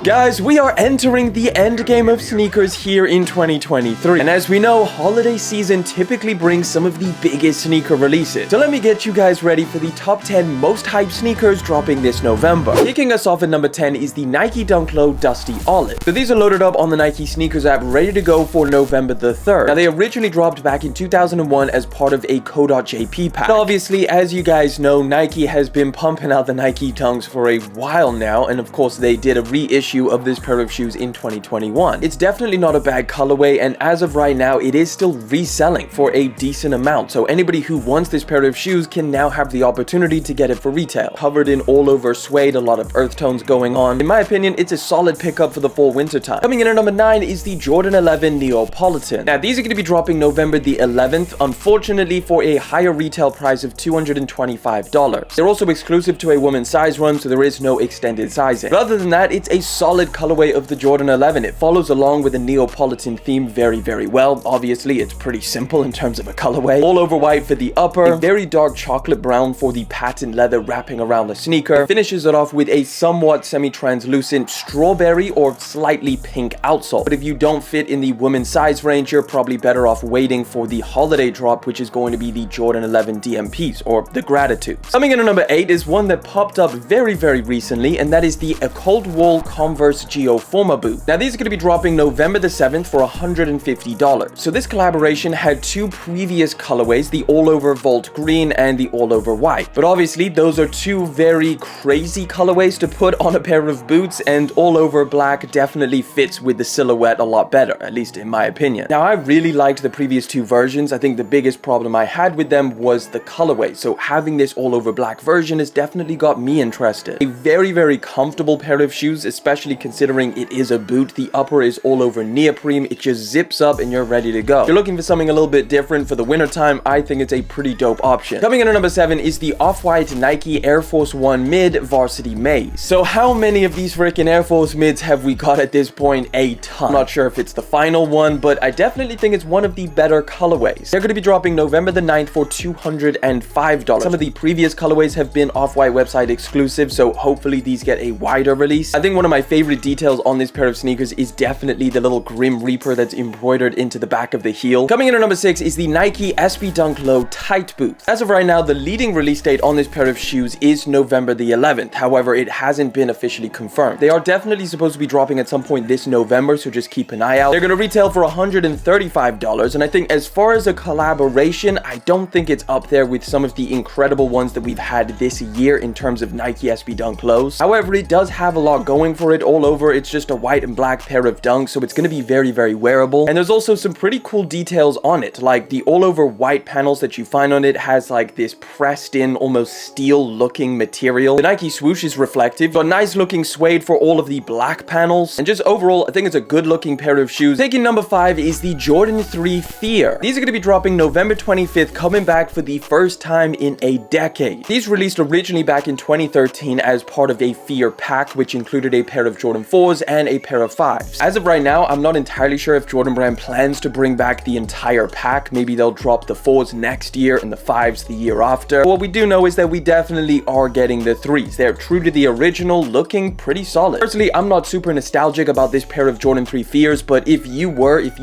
Guys, we are entering the end game of sneakers here in 2023. And as we know, holiday season typically brings some of the biggest sneaker releases. So let me get you guys ready for the top 10 most hyped sneakers dropping this November. Kicking us off at number 10 is the Nike Dunlow Dusty Olive. So these are loaded up on the Nike sneakers app, ready to go for November the 3rd. Now they originally dropped back in 2001 as part of a Co.jp pack. Now obviously, as you guys know, Nike has been pumping out the Nike Dunks for a while now, and of course they did a reissue of this pair of shoes in 2021. It's definitely not a bad colorway, and as of right now, it is still reselling for a decent amount. So anybody who wants this pair of shoes can now have the opportunity to get it for retail. Covered in all over suede, a lot of earth tones going on. In my opinion, it's a solid pickup for the fall winter time. Coming in at number 9 is the Jordan 11 Neopolitan. Now these are going to be dropping November the 11th, unfortunately for a higher retail price of $225. They're also exclusive to a women's size run, so there is no extended sizing. But other than that, it's a solid colorway of the Jordan 11. It follows along with the Neopolitan theme very well. Obviously, it's pretty simple in terms of a colorway. All over white for the upper, a very dark chocolate brown for the patent leather wrapping around the sneaker. Finishes it off with a somewhat semi-translucent strawberry or slightly pink outsole. But if you don't fit in the women's size range, you're probably better off waiting for the holiday drop, which is going to be the Jordan 11 DMPs or the Gratitudes. Coming in at number 8 is one that popped up very recently, and that is the Ault Converse Geo Forma boot. Now these are going to be dropping November the 7th for $150. So this collaboration had two previous colorways, the all over Vault green and the all over white. But obviously those are two very crazy colorways to put on a pair of boots, and all over black definitely fits with the silhouette a lot better, at least in my opinion. Now I really liked the previous two versions. I think the biggest problem I had with them was the colorway. So having this all over black version has definitely got me interested. A very comfortable pair of shoes, especially considering it is a boot. The upper is all over neoprene. It just zips up and you're ready to go. If you're looking for something a little bit different for the winter time, I think it's a pretty dope option. Coming in at number 7 is the off-white Nike Air Force 1 Mid Varsity Maize. So how many of these freaking Air Force Mids have we got at this point? A ton. I'm not sure if it's the final one, but I definitely think it's one of the better colorways. They're going to be dropping November the 9th for $205. Some of the previous colorways have been off-white website exclusive, so hopefully these get a wider release. I think one of my favorite details on this pair of sneakers is definitely the little Grim Reaper that's embroidered into the back of the heel. Coming in at number 6 is the Nike SB Dunk Low TIGHTBOOTH. As of right now, the leading release date on this pair of shoes is November the 11th. However, it hasn't been officially confirmed. They are definitely supposed to be dropping at some point this November, so just keep an eye out. They're going to retail for $135, and I think as far as a collaboration, I don't think it's up there with some of the incredible ones that we've had this year in terms of Nike SB Dunk Lows. However, it does have a lot going for it. All over, it's just a white and black pair of dunks, so it's going to be very wearable. And there's also some pretty cool details on it, like the all over white panels that you find on it has like this pressed in almost steel looking material. The Nike swoosh is reflective, got nice looking suede for all of the black panels, and just overall I think it's a good looking pair of shoes. Taking number 5 is the Jordan 3 Fear. These are going to be dropping November 25th, coming back for the first time in a decade. These released originally back in 2013 as part of a Fear pack, which included a pair of Jordan 4s and a pair of 5s. As of right now, I'm not entirely sure if Jordan Brand plans to bring back the entire pack. Maybe they'll drop the 4s next year and the 5s the year after. But what we do know is that we definitely are getting the 3s. They're true to the original, looking pretty solid. Personally, I'm not super nostalgic about this pair of Jordan 3 Fears, but if you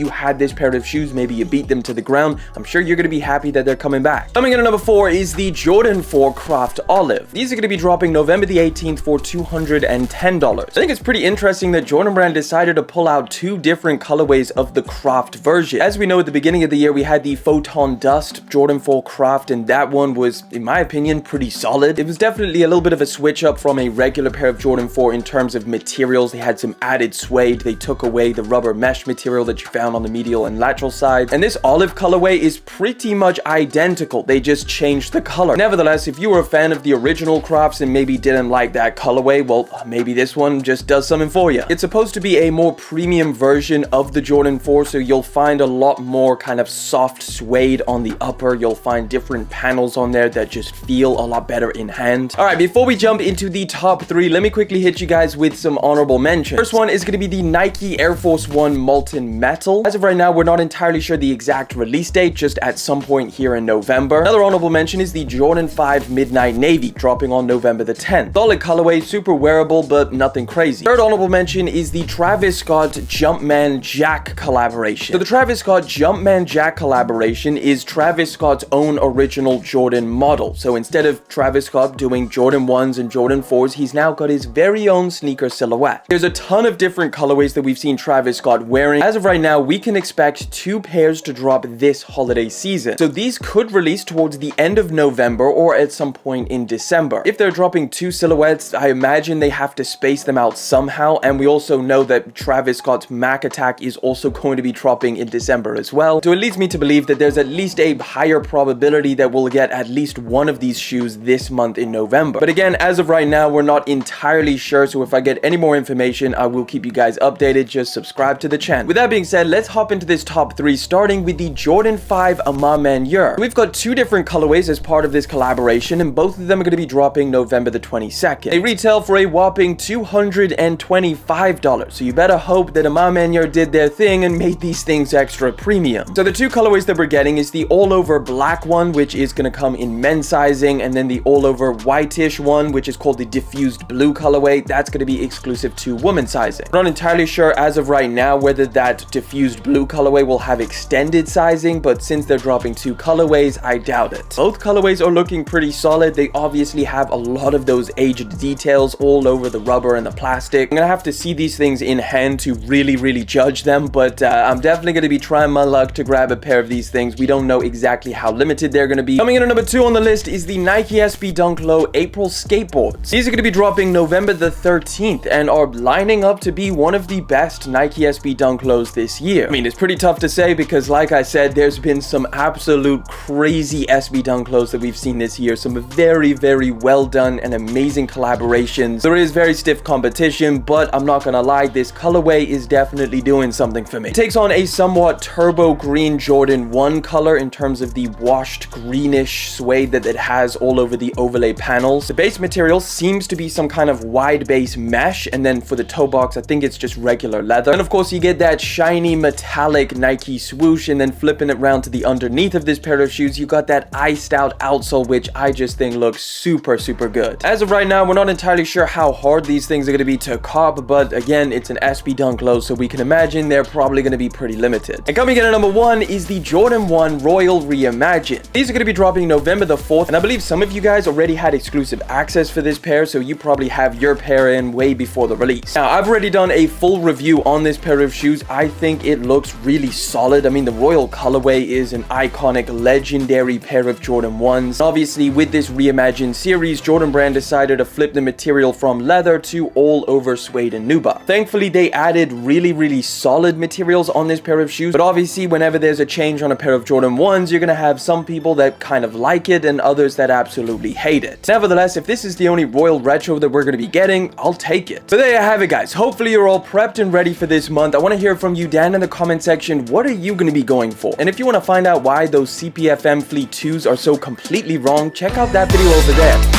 had this pair of shoes, maybe you beat them to the ground, I'm sure you're going to be happy that they're coming back. Coming in at number 4 is the Jordan 4 Craft Olive. These are going to be dropping November the 18th for $210. I think it's pretty interesting that Jordan Brand decided to pull out two different colorways of the Craft version. As we know, at the beginning of the year, we had the Photon Dust Jordan 4 Craft, and that one was, in my opinion, pretty solid. It was definitely a little bit of a switch up from a regular pair of Jordan 4 in terms of materials. They had some added suede. They took away the rubber mesh material that you found on the medial and lateral side. And this olive colorway is pretty much identical. They just changed the color. Nevertheless, if you were a fan of the original Crafts and maybe didn't like that colorway, well, maybe this one just does something for you. It's supposed to be a more premium version of the Jordan 4, so you'll find a lot more kind of soft suede on the upper. You'll find different panels on there that just feel a lot better in hand. All right, before we jump into the top 3, let me quickly hit you guys with some honorable mentions. First one is going to be the Nike Air Force 1 Molten Metal. As of right now, we're not entirely sure the exact release date, just at some point here in November. Another honorable mention is the Jordan 5 Midnight Navy, dropping on November the 10th. Solid colorway, super wearable, but nothing crazy. crazy. Third honorable mention is the Travis Scott Jumpman Jack collaboration. So the Travis Scott Jumpman Jack collaboration is Travis Scott's own original Jordan model. So instead of Travis Scott doing Jordan 1s and Jordan 4s, he's now got his very own sneaker silhouette. There's a ton of different colorways that we've seen Travis Scott wearing. As of right now, we can expect 2 pairs to drop this holiday season. So these could release towards the end of November or at some point in December. If they're dropping 2 silhouettes, I imagine they have to space them out somehow, and we also know that Travis Scott's Mac Attack is also going to be dropping in December as well. So it leads me to believe that there's at least a higher probability that we'll get at least one of these shoes this month in November. But again, as of right now, we're not entirely sure, so if I get any more information, I will keep you guys updated. Just subscribe to the channel. With that being said, let's hop into this top 3, starting with the Jordan 5 Ma Maniere. We've got 2 different colorways as part of this collaboration, and both of them are going to be dropping November the 22nd. They retail for a whopping $225, so you better hope that Ma Maniere did their thing and made these things extra premium. So the 2 colorways that we're getting is the all-over black one, which is going to come in men's sizing, and then the all-over whitish one, which is called the diffused blue colorway. That's going to be exclusive to women's sizing. We're not entirely sure as of right now whether that diffused blue colorway will have extended sizing, but since they're dropping 2 colorways, I doubt it. Both colorways are looking pretty solid. They obviously have a lot of those aged details all over the rubber and the plastic. I'm gonna have to see these things in hand to really judge them, but I'm definitely gonna be trying my luck to grab a pair of these things. We don't know exactly how limited they're gonna be. Coming in at number 2 on the list is the Nike SB Dunk Low April Skateboards. These are gonna be dropping November the 13th and are lining up to be one of the best Nike SB Dunk Lows this year. I mean, it's pretty tough to say because, like I said, there's been some absolute crazy SB Dunk Lows that we've seen this year. Some very well done and amazing collaborations. There is very stiff competition, but I'm not gonna lie, this colorway is definitely doing something for me. It takes on a somewhat turbo green Jordan 1 color in terms of the washed greenish suede that it has all over the overlay panels. The base material seems to be some kind of wide base mesh, and then for the toe box, I think it's just regular leather. And of course, you get that shiny metallic Nike swoosh, and then flipping it around to the underneath of this pair of shoes, you got that iced out outsole, which I just think looks super good. As of right now, we're not entirely sure how hard these things are going to be to cop, but again, it's an SB Dunk Low, so we can imagine they're probably going to be pretty limited. And coming in at number 1 is the Jordan 1 Royal Reimagined. These are going to be dropping November the 4th, and I believe some of you guys already had exclusive access for this pair, so you probably have your pair in way before the release. Now, I've already done a full review on this pair of shoes. I think it looks really solid. I mean, the Royal colorway is an iconic, legendary pair of Jordan 1s. Obviously, with this Reimagined series, Jordan brand decided to flip the material from leather to all over suede and nubuck. Thankfully, they added really solid materials on this pair of shoes, but obviously, whenever there's a change on a pair of Jordan 1s, you're gonna have some people that kind of like it and others that absolutely hate it. Nevertheless, if this is the only Royal retro that we're gonna be getting, I'll take it. So there you have it, guys. Hopefully, you're all prepped and ready for this month. I want to hear from you down in the comment section. What are you going to be going for? And if you want to find out why those CPFM Fleet 2s are so completely wrong, check out that video over there.